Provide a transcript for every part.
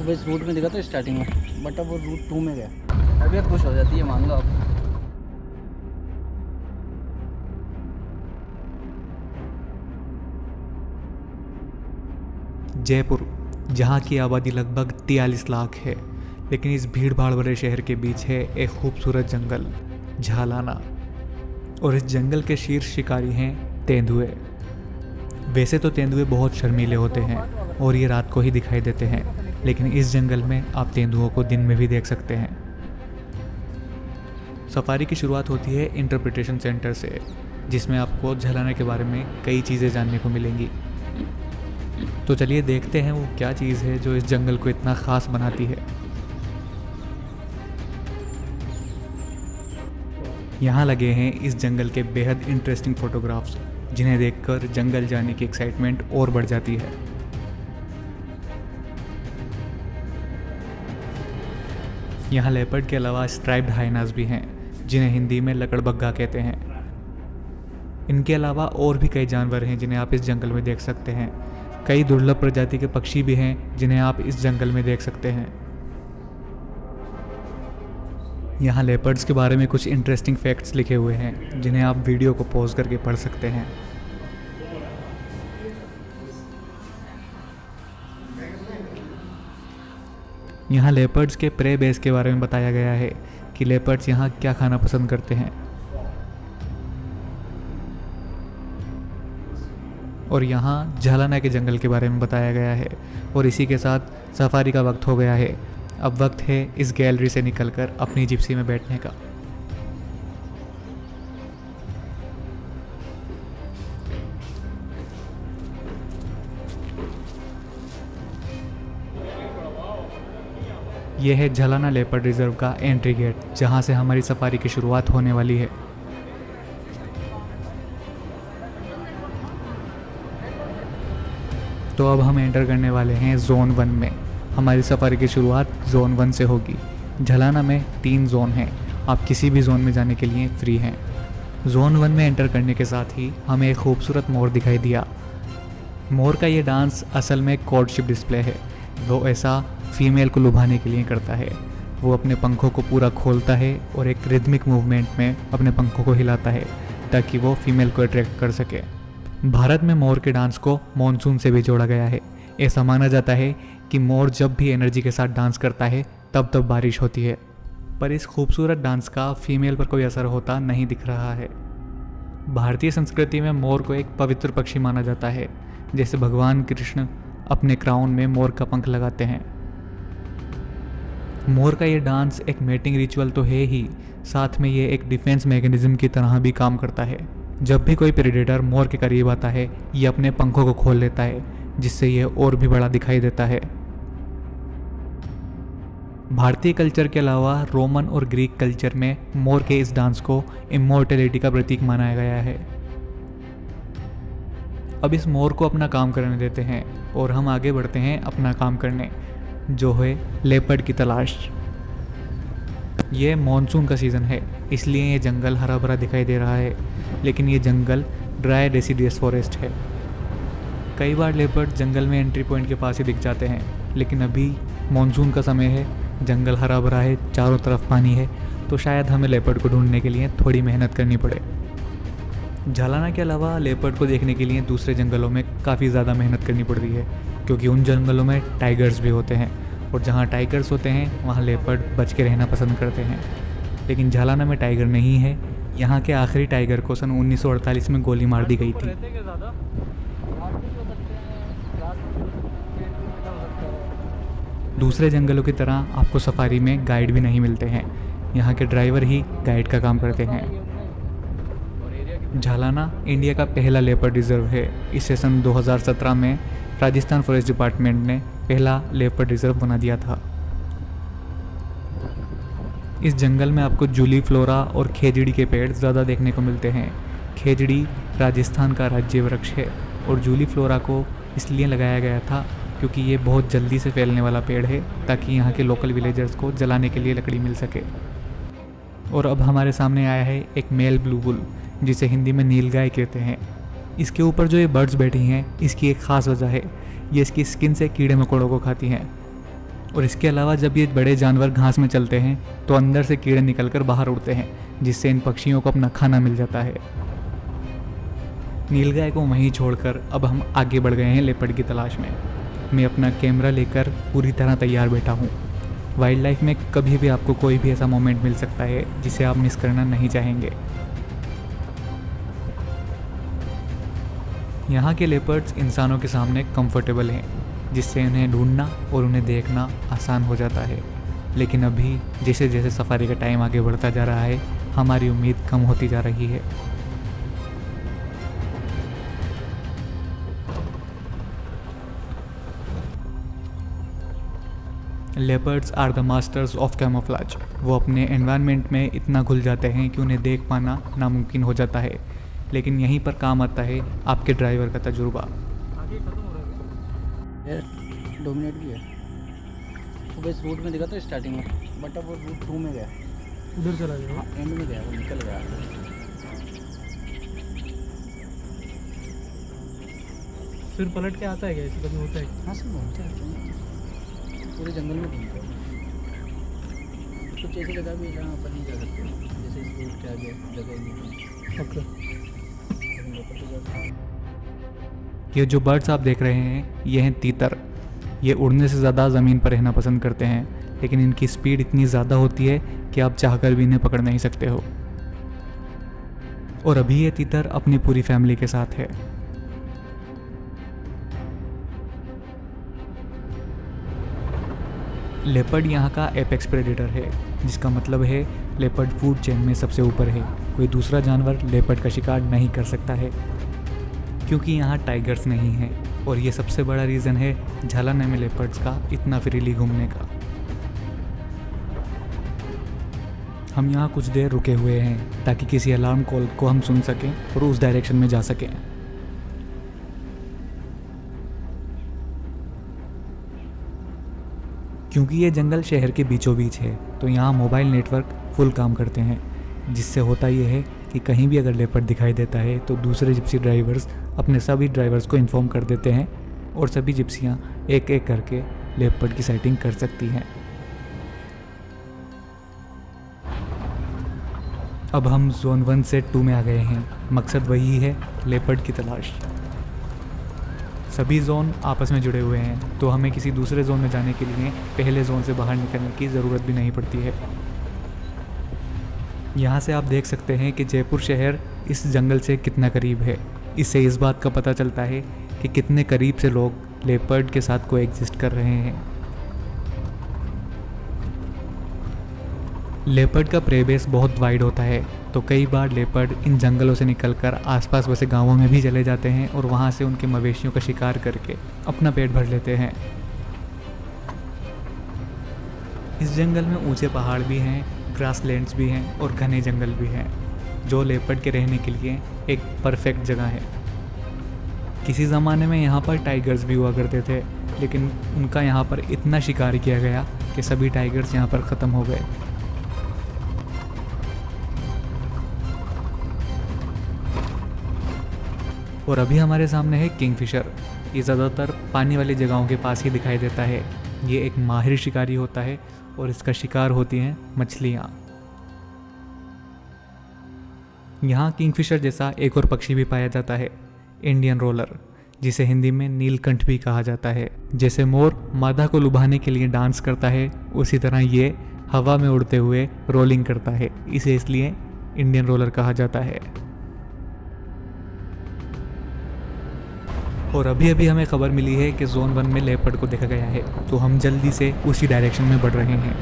सुबह इस रूट में दिखा था स्टार्टिंग में, बट अब वो रूट 2 में गया। तबीयत खुश हो जाती है, मान लो आप। जयपुर, जहाँ की आबादी लगभग 43 लाख है, लेकिन इस भीड़ भाड़ भरे शहर के बीच है एक खूबसूरत जंगल, झालाना। और इस जंगल के शीर्ष शिकारी हैं तेंदुए। वैसे तो तेंदुए बहुत शर्मीले होते हैं और ये रात को ही दिखाई देते हैं, लेकिन इस जंगल में आप तेंदुओं को दिन में भी देख सकते हैं। सफारी की शुरुआत होती है इंटरप्रिटेशन सेंटर से, जिसमें आपको झालाना के बारे में कई चीज़ें जानने को मिलेंगी। तो चलिए देखते हैं वो क्या चीज़ है जो इस जंगल को इतना ख़ास बनाती है। यहाँ लगे हैं इस जंगल के बेहद इंटरेस्टिंग फोटोग्राफ्स, जिन्हें देखकर जंगल जाने की एक्साइटमेंट और बढ़ जाती है। यहाँ लेपर्ड के अलावा स्ट्राइप्ड हाइनास भी हैं, जिन्हें हिंदी में लकड़बग्गा कहते हैं। इनके अलावा और भी कई जानवर हैं जिन्हें आप इस जंगल में देख सकते हैं। कई दुर्लभ प्रजाति के पक्षी भी हैं जिन्हें आप इस जंगल में देख सकते हैं। यहाँ लेपर्ड्स के बारे में कुछ इंटरेस्टिंग फैक्ट्स लिखे हुए हैं, जिन्हें आप वीडियो को पॉज करके पढ़ सकते हैं। यहाँ लेपर्ड्स के प्रे बेस के बारे में बताया गया है कि लेपर्ड्स यहाँ क्या खाना पसंद करते हैं। और यहाँ झालाना के जंगल के बारे में बताया गया है। और इसी के साथ सफारी का वक्त हो गया है। अब वक्त है इस गैलरी से निकलकर अपनी जिप्सी में बैठने का। यह है झालाना लेपर्ड रिजर्व का एंट्री गेट, जहां से हमारी सफारी की शुरुआत होने वाली है। तो अब हम एंटर करने वाले हैं जोन 1 में। हमारी सफारी की शुरुआत जोन 1 से होगी। झालाना में 3 जोन हैं, आप किसी भी जोन में जाने के लिए फ्री हैं। जोन 1 में एंटर करने के साथ ही हमें एक खूबसूरत मोर दिखाई दिया। मोर का ये डांस असल में कोर्टशिप डिस्प्ले है। वो ऐसा फीमेल को लुभाने के लिए करता है। वो अपने पंखों को पूरा खोलता है और एक रिदमिक मूवमेंट में अपने पंखों को हिलाता है ताकि वो फीमेल को अट्रैक्ट कर सके। भारत में मोर के डांस को मॉनसून से भी जोड़ा गया है। ऐसा माना जाता है कि मोर जब भी एनर्जी के साथ डांस करता है तब तब बारिश होती है। पर इस खूबसूरत डांस का फीमेल पर कोई असर होता नहीं दिख रहा है। भारतीय संस्कृति में मोर को एक पवित्र पक्षी माना जाता है, जैसे भगवान कृष्ण अपने क्राउन में मोर का पंख लगाते हैं। मोर का ये डांस एक मेटिंग रिचुअल तो है ही, साथ में ये एक डिफेंस मैकेनिज्म की तरह भी काम करता है। जब भी कोई प्रेडेटर मोर के करीब आता है, ये अपने पंखों को खोल लेता है, जिससे ये और भी बड़ा दिखाई देता है। भारतीय कल्चर के अलावा रोमन और ग्रीक कल्चर में मोर के इस डांस को इमॉर्टैलिटी का प्रतीक माना गया है। अब इस मोर को अपना काम करने देते हैं और हम आगे बढ़ते हैं अपना काम करने, जो है लेपर्ड की तलाश। ये मॉनसून का सीज़न है, इसलिए ये जंगल हरा भरा दिखाई दे रहा है, लेकिन ये जंगल ड्राई डेसिडियस फॉरेस्ट है। कई बार लेपर्ड जंगल में एंट्री पॉइंट के पास ही दिख जाते हैं, लेकिन अभी मॉनसून का समय है, जंगल हरा भरा है, चारों तरफ पानी है, तो शायद हमें लेपर्ड को ढूंढने के लिए थोड़ी मेहनत करनी पड़े। झालाना के अलावा लेपर्ड को देखने के लिए दूसरे जंगलों में काफ़ी ज़्यादा मेहनत करनी पड़ती है, क्योंकि उन जंगलों में टाइगर्स भी होते हैं, और जहाँ टाइगर्स होते हैं वहाँ लेपर्ड बच के रहना पसंद करते हैं। लेकिन झालाना में टाइगर नहीं है। यहाँ के आखिरी टाइगर को सन 1948 में गोली मार दी गई थी। दूसरे जंगलों की तरह आपको सफारी में गाइड भी नहीं मिलते हैं, यहाँ के ड्राइवर ही गाइड का काम करते हैं। झालाना इंडिया का पहला लेपर्ड रिजर्व है। इसे सन 2017 में राजस्थान फॉरेस्ट डिपार्टमेंट ने पहला लेपर्ड रिजर्व बना दिया था। इस जंगल में आपको जूली फ्लोरा और खेजड़ी के पेड़ ज़्यादा देखने को मिलते हैं। खेजड़ी राजस्थान का राज्य वृक्ष है और जूली फ्लोरा को इसलिए लगाया गया था क्योंकि ये बहुत जल्दी से फैलने वाला पेड़ है, ताकि यहाँ के लोकल विलेजर्स को जलाने के लिए लकड़ी मिल सके। और अब हमारे सामने आया है एक मेल ब्लूबुल, जिसे हिंदी में नीलगाय कहते हैं। इसके ऊपर जो ये बर्ड्स बैठी हैं, इसकी एक ख़ास वजह है, ये इसकी स्किन से कीड़े मकोड़ों को खाती हैं। और इसके अलावा जब ये बड़े जानवर घास में चलते हैं तो अंदर से कीड़े निकलकर बाहर उड़ते हैं, जिससे इन पक्षियों को अपना खाना मिल जाता है। नीलगाय को वहीं छोड़कर अब हम आगे बढ़ गए हैं लेपर्ड की तलाश में। मैं अपना कैमरा लेकर पूरी तरह तैयार बैठा हूँ। वाइल्ड लाइफ में कभी भी आपको कोई भी ऐसा मोमेंट मिल सकता है जिसे आप मिस करना नहीं चाहेंगे। यहाँ के लेपर्ड्स इंसानों के सामने कंफर्टेबल हैं, जिससे उन्हें ढूंढना और उन्हें देखना आसान हो जाता है। लेकिन अभी जैसे जैसे सफारी का टाइम आगे बढ़ता जा रहा है, हमारी उम्मीद कम होती जा रही है। Leopards are the masters of camouflage. वो अपने एनवायरनमेंट में इतना घुल जाते हैं कि उन्हें देख पाना नामुमकिन हो जाता है। लेकिन यहीं पर काम आता है आपके ड्राइवर का तजुर्बा। आगे खत्म हो रहा है, डोमिनेट भी है। सुबह इस रूट में दिखा था स्टार्टिंग में, बट अब वो रूट 2 में गया, उधर चला गया। हाँ एंड में गया, वो निकल गया। फिर पलट के आता है क्या, ऐसे कभी होता है? हाँ सर घूमते रहते हैं, पूरे जंगल में घूमते हैं। कुछ ऐसी जगह भी है जहाँ अपन नहीं जा सकते, जैसे इस रूट के आगे जगह नहीं है। ओके। ये जो बर्ड्स आप देख रहे हैं ये हैं तीतर। ये उड़ने से ज़्यादा ज़मीन पर रहना पसंद करते हैं, लेकिन इनकी स्पीड इतनी ज़्यादा होती है कि आप चाहकर भी इन्हें पकड़ नहीं सकते हो। और अभी ये तीतर अपनी पूरी फैमिली के साथ है। लेपर्ड यहाँ का एपेक्स प्रेडेटर है, जिसका मतलब है लेपर्ड फूड चेन में सबसे ऊपर है। कोई दूसरा जानवर लेपर्ड का शिकार नहीं कर सकता है, क्योंकि यहाँ टाइगर्स नहीं हैं। और ये सबसे बड़ा रीज़न है झालाना में लेपर्ड्स का इतना फ्रीली घूमने का। हम यहाँ कुछ देर रुके हुए हैं ताकि किसी अलार्म कॉल को हम सुन सकें और उस डायरेक्शन में जा सकें। क्योंकि ये जंगल शहर के बीचों बीच है, तो यहाँ मोबाइल नेटवर्क फुल काम करते हैं, जिससे होता ये है कि कहीं भी अगर लेपर्ड दिखाई देता है तो दूसरे जिप्सी ड्राइवर्स अपने सभी ड्राइवर्स को इन्फॉर्म कर देते हैं और सभी जिप्सियाँ एक एक करके लेपर्ड की साइटिंग कर सकती हैं। अब हम जोन 1 से 2 में आ गए हैं। मकसद वही है, लेपर्ड की तलाश। सभी जोन आपस में जुड़े हुए हैं, तो हमें किसी दूसरे जोन में जाने के लिए पहले जोन से बाहर निकलने की ज़रूरत भी नहीं पड़ती है। यहाँ से आप देख सकते हैं कि जयपुर शहर इस जंगल से कितना करीब है। इससे इस बात का पता चलता है कि कितने करीब से लोग लेपर्ड के साथ कोएग्जिस्ट कर रहे हैं। लेपर्ड का प्रे बेस बहुत वाइड होता है, तो कई बार लेपर्ड इन जंगलों से निकलकर आसपास बसे गांवों में भी चले जाते हैं और वहां से उनके मवेशियों का शिकार करके अपना पेट भर लेते हैं। इस जंगल में ऊंचे पहाड़ भी हैं, ग्रासलैंड्स भी हैं और घने जंगल भी हैं, जो लेपर्ड के रहने के लिए एक परफेक्ट जगह है। किसी ज़माने में यहाँ पर टाइगर्स भी हुआ करते थे, लेकिन उनका यहाँ पर इतना शिकार किया गया कि सभी टाइगर्स यहाँ पर ख़त्म हो गए। और अभी हमारे सामने है किंगफिशर। ये ज़्यादातर पानी वाली जगहों के पास ही दिखाई देता है। ये एक माहिर शिकारी होता है और इसका शिकार होती हैं मछलियाँ। यहाँ किंगफिशर जैसा एक और पक्षी भी पाया जाता है, इंडियन रोलर, जिसे हिंदी में नीलकंठ भी कहा जाता है। जैसे मोर मादा को लुभाने के लिए डांस करता है, उसी तरह ये हवा में उड़ते हुए रोलिंग करता है, इसे इसलिए इंडियन रोलर कहा जाता है। और अभी अभी हमें खबर मिली है कि जोन 1 में लेपर्ड को देखा गया है, तो हम जल्दी से उसी डायरेक्शन में बढ़ रहे हैं।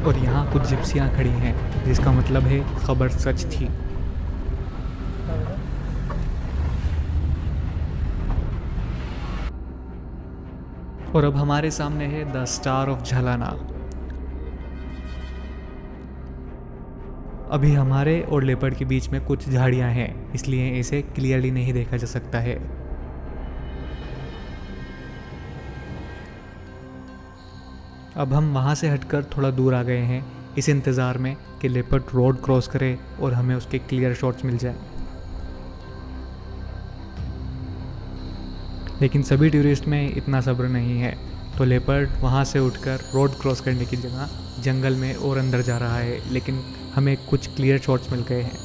और यहाँ कुछ जिप्सियाँ खड़ी हैं, जिसका मतलब है खबर सच थी। और अब हमारे सामने है द स्टार ऑफ झालाना। अभी हमारे और लेपर्ड के बीच में कुछ झाड़ियां हैं, इसलिए इसे क्लियरली नहीं देखा जा सकता है। अब हम वहाँ से हटकर थोड़ा दूर आ गए हैं इस इंतज़ार में कि लेपर्ड रोड क्रॉस करे और हमें उसके क्लियर शॉट्स मिल जाए। लेकिन सभी टूरिस्ट में इतना सब्र नहीं है, तो लेपर्ड वहाँ से उठकर रोड क्रॉस करने की जगह जंगल में और अंदर जा रहा है, लेकिन हमें कुछ क्लियर शॉट्स मिल गए हैं।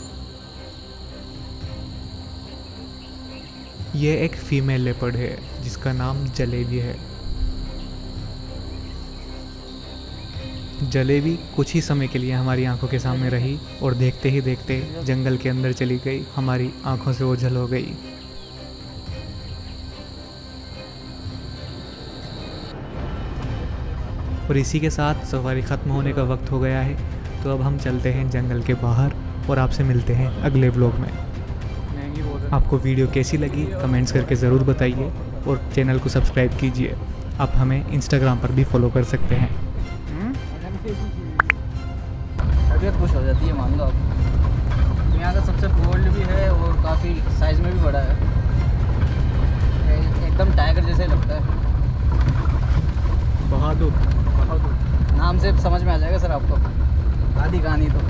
ये एक फीमेल लेपर्ड है जिसका नाम जलेबी है। जलेबी कुछ ही समय के लिए हमारी आंखों के सामने रही और देखते ही देखते जंगल के अंदर चली गई, हमारी आंखों से ओझल हो गई। और इसी के साथ सफारी ख़त्म होने का वक्त हो गया है, तो अब हम चलते हैं जंगल के बाहर और आपसे मिलते हैं अगले व्लॉग में। आपको वीडियो कैसी लगी कमेंट्स करके ज़रूर बताइए और चैनल को सब्सक्राइब कीजिए। आप हमें इंस्टाग्राम पर भी फॉलो कर सकते हैं। तबीयत खुश हो जाती है, मान लो आप। यहाँ का सबसे बोल्ड भी है और काफ़ी साइज़ में भी बड़ा है, एकदम टाइगर जैसे लगता है। बहादुर बहादुर नाम से समझ में आ जाएगा सर आपको, आधी कहानी तो।